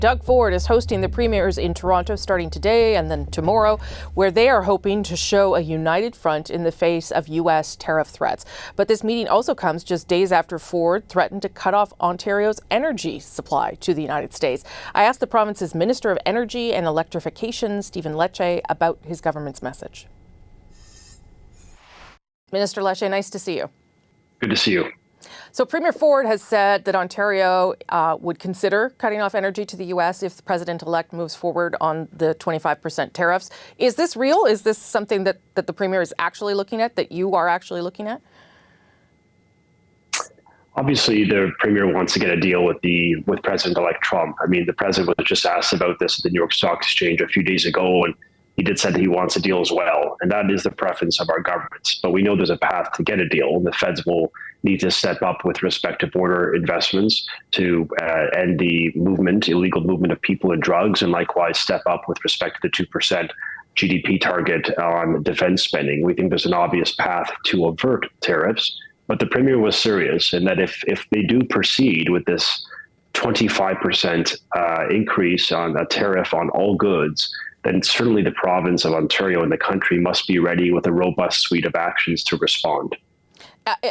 Doug Ford is hosting the premiers in Toronto starting today and then tomorrow, where they are hoping to show a united front in the face of U.S. tariff threats. But this meeting also comes just days after Ford threatened to cut off Ontario's energy supply to the United States. I asked the province's Minister of Energy and Electrification, Stephen Lecce, about his government's message. Minister Lecce, nice to see you. Good to see you. So Premier Ford has said that Ontario would consider cutting off energy to the U.S. if the president-elect moves forward on the 25% tariffs. Is this real? Is this something that the Premier is actually looking at, that you are actually looking at? Obviously, the Premier wants to get a deal with President-elect Trump. I mean, the President was just asked about this at the New York Stock Exchange a few days ago, and he did say that he wants a deal as well. And that is the preference of our government. But we know there's a path to get a deal. The feds will need to step up with respect to border investments to end the illegal movement of people and drugs, and likewise step up with respect to the 2% GDP target on defense spending. We think there's an obvious path to avert tariffs. But the Premier was serious in that if they do proceed with this 25% increase on a tariff on all goods, then certainly the province of Ontario and the country must be ready with a robust suite of actions to respond.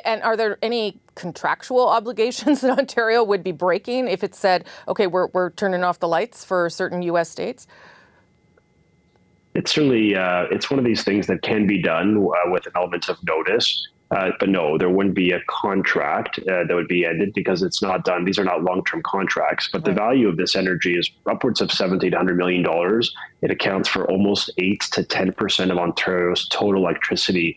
And are there any contractual obligations that Ontario would be breaking if it said, okay, we're turning off the lights for certain U.S. states? It's certainly, it's one of these things that can be done with an element of notice. But no, there wouldn't be a contract that would be ended because it's not done. These are not long-term contracts, but the value of this energy is upwards of $700 to $800 million. It accounts for almost 8 to 10% of Ontario's total electricity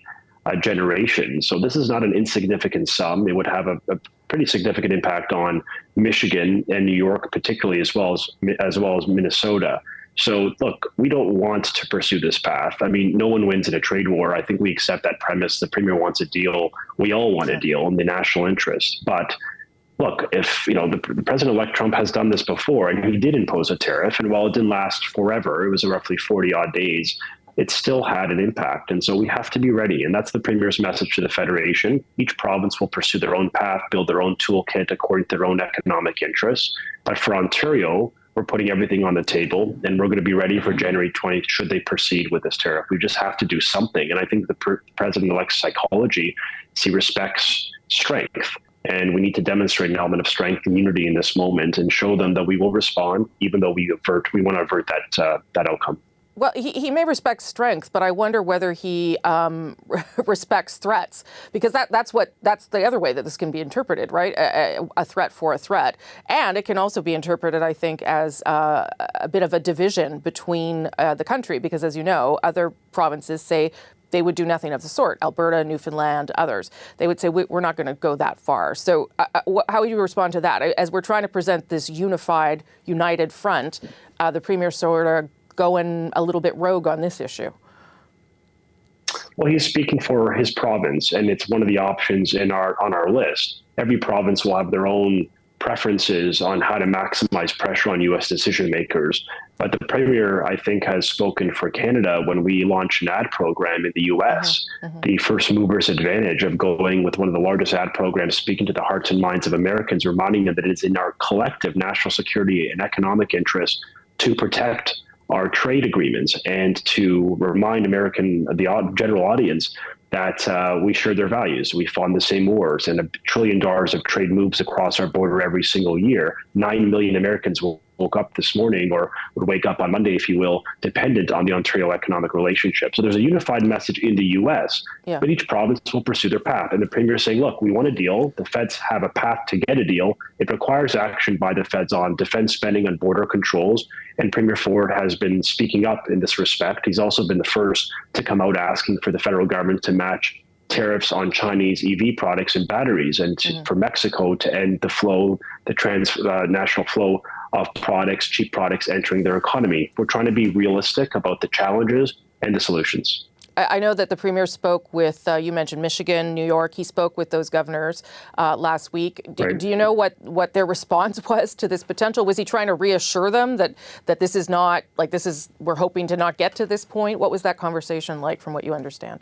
generation. So this is not an insignificant sum. It would have a pretty significant impact on Michigan and New York, particularly, as well as Minnesota. So, look, we don't want to pursue this path. I mean, no one wins in a trade war. I think we accept that premise. The Premier wants a deal. We all want a deal in the national interest. But look, if the President-elect Trump has done this before, and he did impose a tariff, and while it didn't last forever, it was roughly 40-odd days, it still had an impact. And so we have to be ready. And that's the Premier's message to the Federation. Each province will pursue their own path, build their own toolkit according to their own economic interests. But for Ontario, we're putting everything on the table, and we're going to be ready for January 20th should they proceed with this tariff. We just have to do something. And I think the President-elect's psychology, he respects strength. And we need to demonstrate an element of strength and unity in this moment and show them that we will respond, even though we want to avert that outcome. Well, he may respect strength, but I wonder whether he respects threats, because that's the other way that this can be interpreted, right? A threat for a threat. And it can also be interpreted, I think, as a bit of a division between the country, because, as you know, other provinces say they would do nothing of the sort. Alberta, Newfoundland, others. They would say, we're not going to go that far. So how would you respond to that? As we're trying to present this united front, the Premier sort of going a little bit rogue on this issue. Well, he's speaking for his province, and it's one of the options on our list. Every province will have their own preferences on how to maximize pressure on U.S. decision makers. But the Premier, I think, has spoken for Canada when we launched an ad program in the U.S., the first mover's advantage of going with one of the largest ad programs, speaking to the hearts and minds of Americans, reminding them that it's in our collective national security and economic interest to protect our trade agreements and to remind the general audience that we share their values. We fund the same wars, and $1 trillion of trade moves across our border every single year. 9 million Americans woke up this morning, or would wake up on Monday, if you will, dependent on the Ontario economic relationship. So there's a unified message in the U.S., but each province will pursue their path. And the Premier is saying, look, we want a deal. The feds have a path to get a deal. It requires action by the feds on defense spending and border controls. And Premier Ford has been speaking up in this respect. He's also been the first to come out asking for the federal government to match tariffs on Chinese EV products and batteries, and for Mexico to end the transnational flow of cheap products entering their economy. We're trying to be realistic about the challenges and the solutions. I know that the Premier spoke with, you mentioned Michigan, New York. He spoke with those governors last week. Do you know what their response was to this potential? Was he trying to reassure them that this is not, we're hoping to not get to this point? What was that conversation like from what you understand?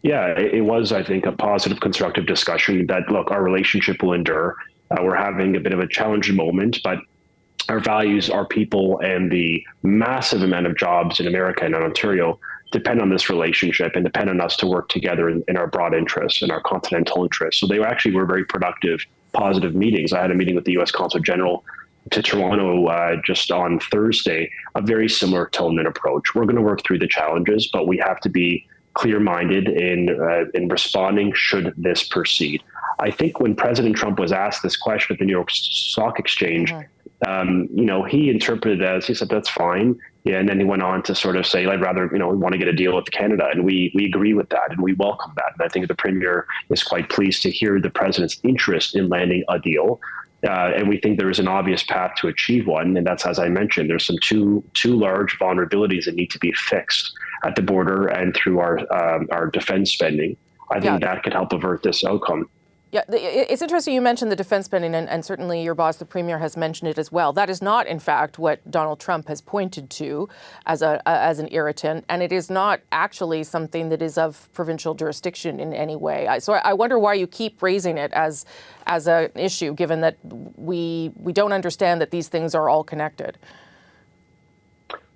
Yeah, it was, I think, a positive, constructive discussion that, look, our relationship will endure. We're having a bit of a challenging moment, but our values, our people, and the massive amount of jobs in America and in Ontario depend on this relationship and depend on us to work together in our broad interests and our continental interests. So they were very productive, positive meetings. I had a meeting with the U.S. Consul General to Toronto just on Thursday, a very similar tone and approach. We're going to work through the challenges, but we have to be clear-minded in responding should this proceed. I think when President Trump was asked this question at the New York Stock Exchange, he interpreted it as, he said, that's fine. Yeah, and then he went on to sort of say, I'd rather, we want to get a deal with Canada. And we agree with that and we welcome that. And I think the Premier is quite pleased to hear the President's interest in landing a deal. And we think there is an obvious path to achieve one. And that's, as I mentioned, there's some two large vulnerabilities that need to be fixed at the border and through our defense spending. I think that could help avert this outcome. Yeah, it's interesting you mentioned the defense spending, and certainly your boss, the Premier, has mentioned it as well. That is not, in fact, what Donald Trump has pointed to as an irritant, and it is not actually something that is of provincial jurisdiction in any way. So I wonder why you keep raising it as an issue, given that we don't understand that these things are all connected.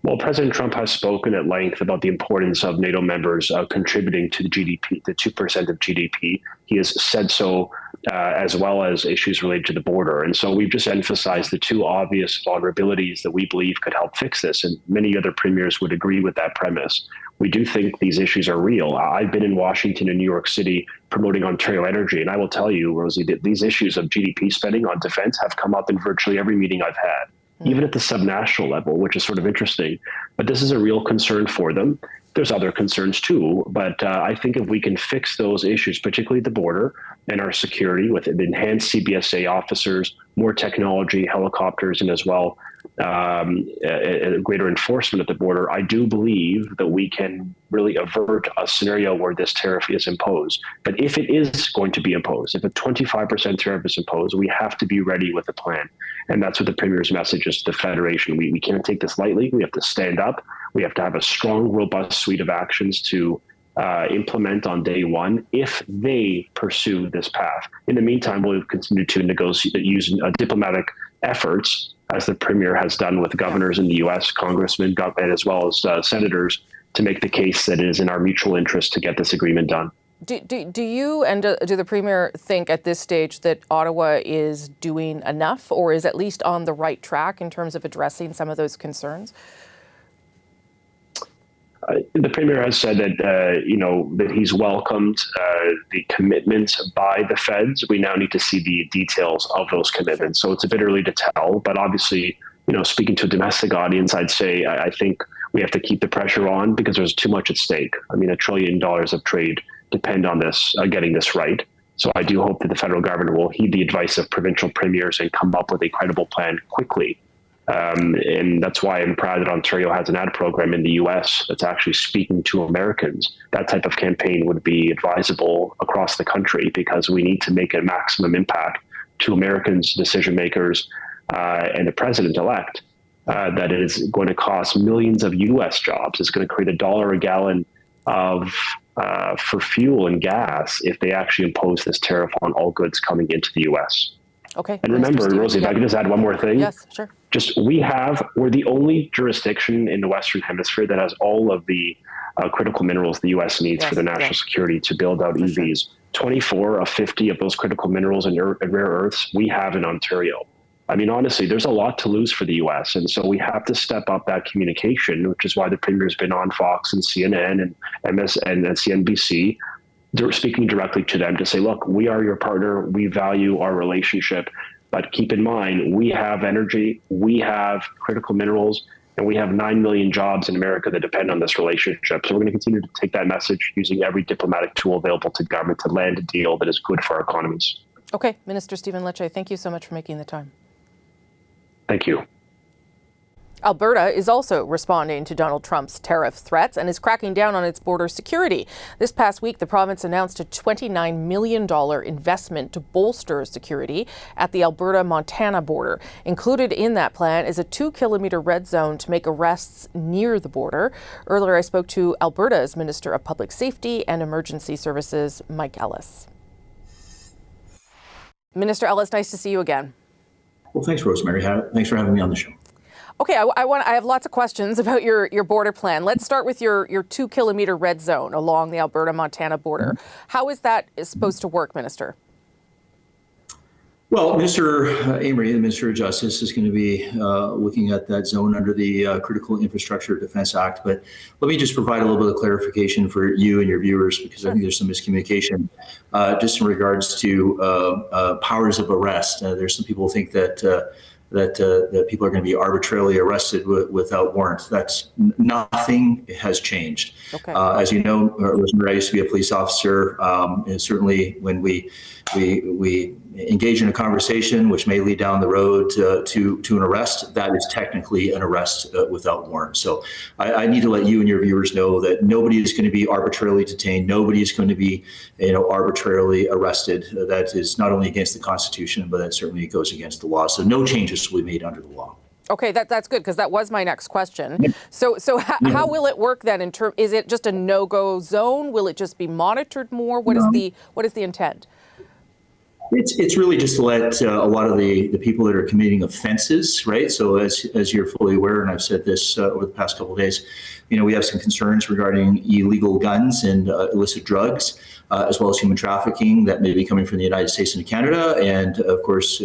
Well, President Trump has spoken at length about the importance of NATO members contributing to the GDP, the 2% of GDP. He has said so as well as issues related to the border. And so we've just emphasized the two obvious vulnerabilities that we believe could help fix this. And many other premiers would agree with that premise. We do think these issues are real. I've been in Washington and New York City promoting Ontario Energy. And I will tell you, Rosie, that these issues of GDP spending on defense have come up in virtually every meeting I've had, even at the subnational level, which is sort of interesting. But this is a real concern for them. There's other concerns too, but I think if we can fix those issues, particularly the border and our security with enhanced CBSA officers, more technology, helicopters, and as well greater enforcement at the border, I do believe that we can really avert a scenario where this tariff is imposed. But if it is going to be imposed, if a 25% tariff is imposed, we have to be ready with a plan. And that's what the Premier's message is to the Federation. We can't take this lightly. We have to stand up. We have to have a strong, robust suite of actions to implement on day one if they pursue this path. In the meantime, we'll continue to negotiate using diplomatic efforts, as the Premier has done with governors in the U.S., congressmen, and as well as senators, to make the case that it is in our mutual interest to get this agreement done. Do you and do the Premier think at this stage that Ottawa is doing enough, or is at least on the right track in terms of addressing some of those concerns? The Premier has said that, that he's welcomed the commitments by the feds. We now need to see the details of those commitments. So it's a bit early to tell, but obviously, speaking to a domestic audience, I'd say I think we have to keep the pressure on because there's too much at stake. I mean, $1 trillion of trade depend on this, getting this right. So I do hope that the federal government will heed the advice of provincial premiers and come up with a credible plan quickly. And that's why I'm proud that Ontario has an ad program in the U.S. that's actually speaking to Americans. That type of campaign would be advisable across the country because we need to make a maximum impact to Americans, decision makers, and the president-elect. That it is going to cost millions of U.S. jobs. It's going to create $1 a gallon for fuel and gas if they actually impose this tariff on all goods coming into the U.S. Okay. And remember, Rosie, if I could just add one more thing. Yes, sure. We're the only jurisdiction in the Western Hemisphere that has all of the critical minerals the U.S. needs for the national security to build out EVs. Sure. 24 of 50 of those critical minerals and rare earths we have in Ontario. I mean, honestly, there's a lot to lose for the U.S. And so we have to step up that communication, which is why the Premier's been on Fox and CNN and MS and CNBC. They're speaking directly to them to say, look, we are your partner. We value our relationship. But keep in mind, we have energy, we have critical minerals, and we have 9 million jobs in America that depend on this relationship. So we're going to continue to take that message using every diplomatic tool available to government to land a deal that is good for our economies. Okay, Minister Stephen Lecce, thank you so much for making the time. Thank you. Alberta is also responding to Donald Trump's tariff threats and is cracking down on its border security. This past week, the province announced a $29 million investment to bolster security at the Alberta-Montana border. Included in that plan is a 2-kilometer red zone to make arrests near the border. Earlier, I spoke to Alberta's Minister of Public Safety and Emergency Services, Mike Ellis. Minister Ellis, nice to see you again. Well, thanks, Rosemary. Thanks for having me on the show. Okay, I have lots of questions about your border plan. Let's start with your 2-kilometer red zone along the Alberta-Montana border. How is that supposed to work, Minister? Well, Mr. Amory, the Minister of Justice, is going to be looking at that zone under the Critical Infrastructure Defense Act. But let me just provide a little bit of clarification for you and your viewers, because I think there's some miscommunication just in regards to powers of arrest. There's some people who think that people are going to be arbitrarily arrested without warrant. That's nothing has changed. Okay. As you know, Rosemary, I used to be a police officer, and certainly when we engage in a conversation which may lead down the road to an arrest, that is technically an arrest without warrant. So I need to let you and your viewers know that nobody is going to be arbitrarily detained. Nobody is going to be, arbitrarily arrested. That is not only against the Constitution, but that certainly goes against the law. So no changes will be made under the law. Okay, that's good, because that was my next question. So how will it work then? Is it just a no-go zone? Will it just be monitored more? What is the intent? It's really just to let a lot of the people that are committing offenses, right? So as you're fully aware, and I've said this over the past couple of days, we have some concerns regarding illegal guns and illicit drugs, as well as human trafficking that may be coming from the United States into Canada, and of course,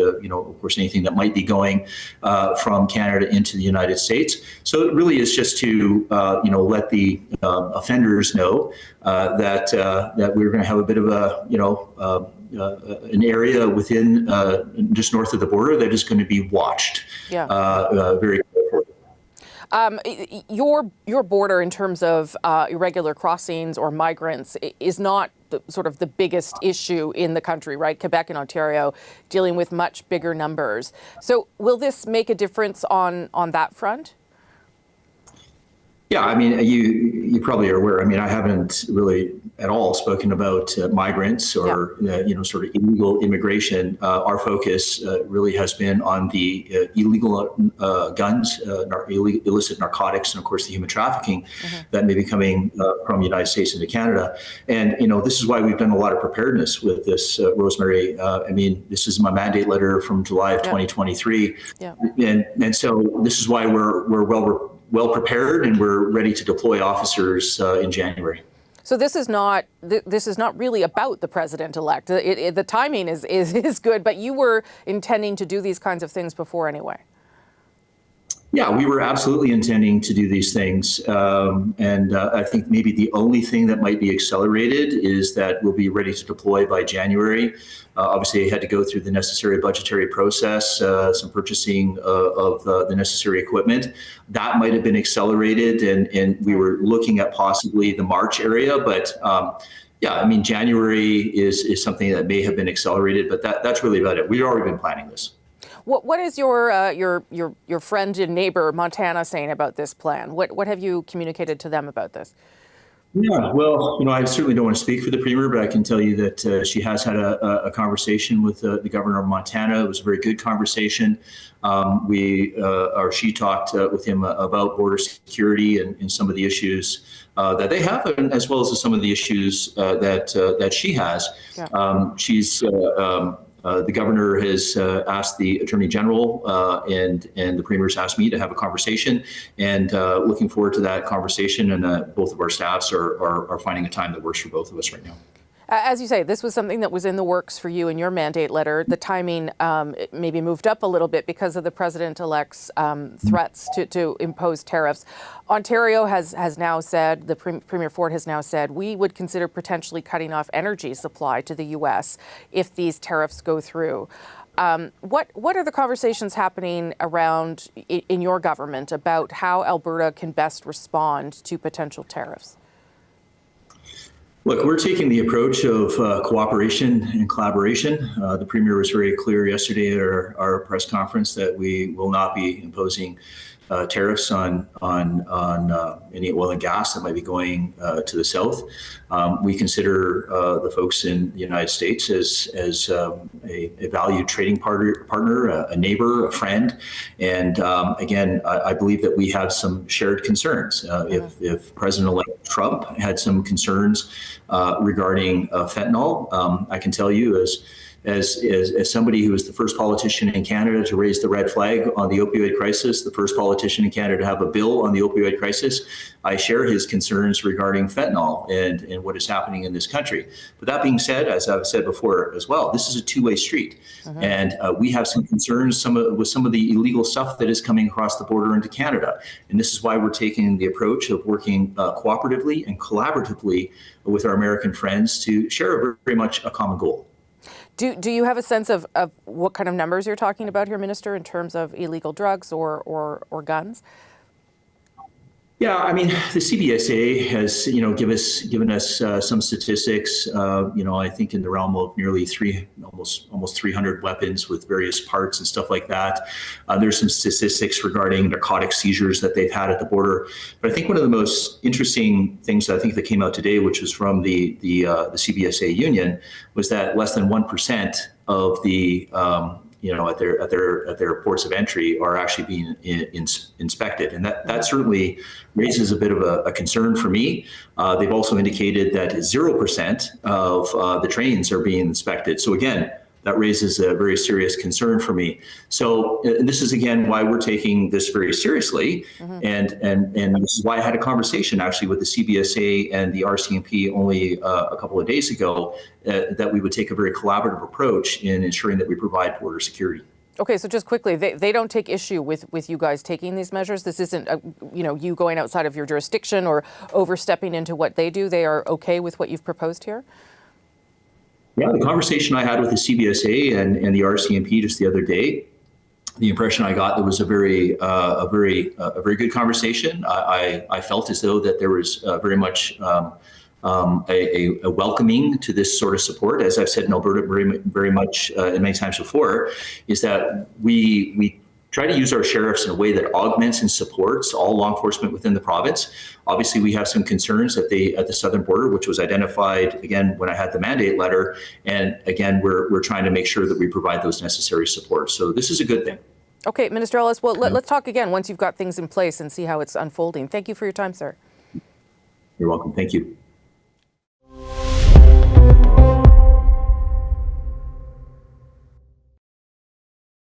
anything that might be going from Canada into the United States. So it really is just to let the offenders know that we're going to have a bit of an area within just north of the border that is going to be watched very carefully. Your border, in terms of irregular crossings or migrants, is not the biggest issue in the country, right? Quebec and Ontario dealing with much bigger numbers. So will this make a difference on that front? Yeah, you probably are aware. I haven't really at all spoken about migrants or sort of illegal immigration. Our focus really has been on the illegal guns, illicit narcotics, and of course the human trafficking that may be coming from the United States into Canada. And this is why we've done a lot of preparedness with this, Rosemary. This is my mandate letter from July of 2023, and so this is why we're well prepared, and we're ready to deploy officers in January. So this is not really about the president-elect. The timing is good, but you were intending to do these kinds of things before anyway. Yeah, we were absolutely intending to do these things. And I think maybe the only thing that might be accelerated is that we'll be ready to deploy by January. Obviously, I had to go through the necessary budgetary process, some purchasing of the necessary equipment. That might have been accelerated, and we were looking at possibly the March area. But January is something that may have been accelerated, but that's really about it. We've already been planning this. What is your friend and neighbor Montana saying about this plan? What have you communicated to them about this? Yeah, well, I certainly don't want to speak for the Premier, but I can tell you that she has had a conversation with the Governor of Montana. It was a very good conversation. She talked with him about border security and some of the issues that they have, as well as some of the issues that she has. Yeah. The governor has asked the Attorney General and the Premier's asked me to have a conversation, and looking forward to that conversation. And both of our staffs are finding a time that works for both of us right now. As you say, this was something that was in the works for you in your mandate letter. The timing maybe moved up a little bit because of the president-elect's threats to impose tariffs. Ontario has now said, the Premier Ford has now said, we would consider potentially cutting off energy supply to the U.S. if these tariffs go through. What are the conversations happening around in your government about how Alberta can best respond to potential tariffs? Look, we're taking the approach of cooperation and collaboration. The Premier was very clear yesterday at our press conference that we will not be imposing tariffs on any oil and gas that might be going to the south. We consider the folks in the United States as a valued trading partner, a neighbor, a friend. And again, I believe that we have some shared concerns. If President-elect Trump had some concerns regarding fentanyl, I can tell you as somebody who was the first politician in Canada to raise the red flag on the opioid crisis, the first politician in Canada to have a bill on the opioid crisis, I share his concerns regarding fentanyl and what is happening in this country. But that being said, as I've said before as well, this is a two-way street. And we have some concerns with some of the illegal stuff that is coming across the border into Canada. And this is why we're taking the approach of working cooperatively and collaboratively with our American friends to share very much a common goal. Do you have a sense of what kind of numbers you're talking about here, Minister, in terms of illegal drugs or guns? Yeah, I mean, the CBSA has, given us some statistics. I think in the realm of nearly almost 300 weapons with various parts and stuff like that. There's some statistics regarding narcotic seizures that they've had at the border. But I think one of the most interesting things I think that came out today, which was from the CBSA union, was that less than 1% of the at their ports of entry are actually being inspected, and that certainly raises a bit of a concern for me. They've also indicated that 0% of the trains are being inspected. So again, that raises a very serious concern for me. So this is again why we're taking this very seriously, and this is why I had a conversation actually with the CBSA and the RCMP only a couple of days ago, that we would take a very collaborative approach in ensuring that we provide border security. Okay, so just quickly, they don't take issue with you guys taking these measures. This isn't you going outside of your jurisdiction or overstepping into what they do. They are okay with what you've proposed here? Yeah, the conversation I had with the CBSA and the RCMP just the other day, the impression I got, there was a very good conversation. I felt as though that there was very much a welcoming to this sort of support. As I've said in Alberta very much and many times before, is that we try to use our sheriffs in a way that augments and supports all law enforcement within the province. Obviously, we have some concerns at the southern border, which was identified again when I had the mandate letter. And again, we're trying to make sure that we provide those necessary supports. So this is a good thing. Okay, Minister Ellis, well, let's talk again once you've got things in place and see how it's unfolding. Thank you for your time, sir. You're welcome. Thank you.